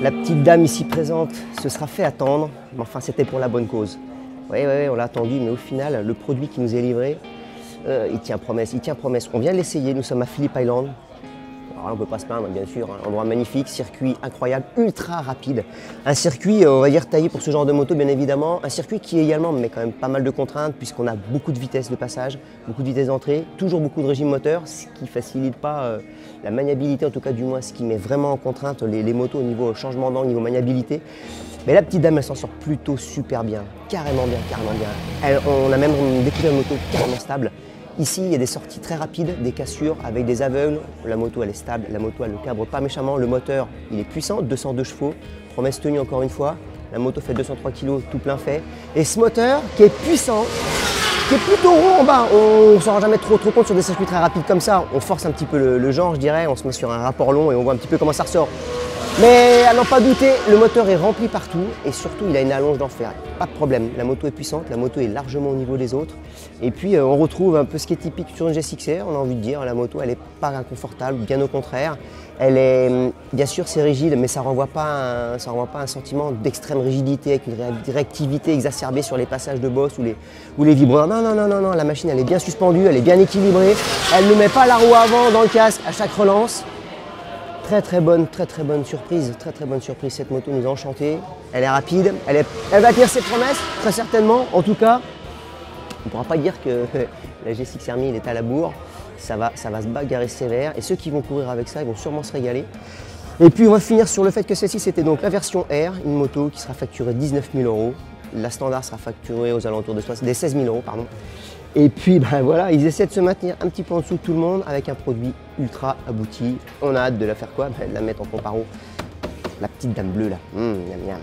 La petite dame ici présente se sera fait attendre, mais enfin c'était pour la bonne cause. Oui, on l'a attendu, mais au final, le produit qui nous est livré, il tient promesse, il tient promesse. On vient de l'essayer, nous sommes à Phillip Island. Alors là, on ne peut pas se plaindre, bien sûr, un endroit magnifique, circuit incroyable, ultra rapide. Un circuit, on va dire, taillé pour ce genre de moto, bien évidemment. Un circuit qui également met quand même pas mal de contraintes, puisqu'on a beaucoup de vitesse de passage, beaucoup de vitesse d'entrée, toujours beaucoup de régime moteur, ce qui ne facilite pas la maniabilité, en tout cas du moins, ce qui met vraiment en contrainte les motos au niveau changement d'angle, au niveau maniabilité. Mais la petite dame, elle s'en sort plutôt super bien, carrément bien, carrément bien. On a même découvert une moto carrément stable. Ici, il y a des sorties très rapides, des cassures avec des aveugles. La moto, elle est stable, la moto, elle ne cabre pas méchamment. Le moteur, il est puissant, 202 chevaux. Promesse tenue encore une fois. La moto fait 203 kg, tout plein fait. Et ce moteur, qui est puissant, qui est plutôt rond en bas, on ne s'en rend jamais trop compte sur des circuits très rapides comme ça. On force un petit peu le genre, je dirais. On se met sur un rapport long et on voit un petit peu comment ça ressort. Mais à n'en pas douter, le moteur est rempli partout et surtout il a une allonge d'enfer. Pas de problème, la moto est puissante, la moto est largement au niveau des autres. Et puis on retrouve un peu ce qui est typique sur une GSX-R, on a envie de dire, la moto elle n'est pas inconfortable, bien au contraire. Elle est, bien sûr c'est rigide, mais ça ne renvoie pas un sentiment d'extrême rigidité avec une réactivité exacerbée sur les passages de boss ou les vibreurs. Non, la machine elle est bien suspendue, elle est bien équilibrée. Elle ne met pas la roue avant dans le casque à chaque relance. Très bonne surprise, très bonne surprise. Cette moto nous a enchantés. Elle est rapide, elle va tenir ses promesses, très certainement. En tout cas, on ne pourra pas dire que la GSX-R 1000 est à la bourre. Ça va se bagarrer sévère et ceux qui vont courir avec ça, ils vont sûrement se régaler. Et puis on va finir sur le fait que celle-ci, c'était donc la version R, une moto qui sera facturée 19 000 €. La standard sera facturée aux alentours des 16 000 €, pardon. Et puis ben voilà, ils essaient de se maintenir un petit peu en dessous de tout le monde avec un produit ultra abouti. On a hâte de la faire quoi? De la mettre en comparo. La petite dame bleue là. Miam, miam.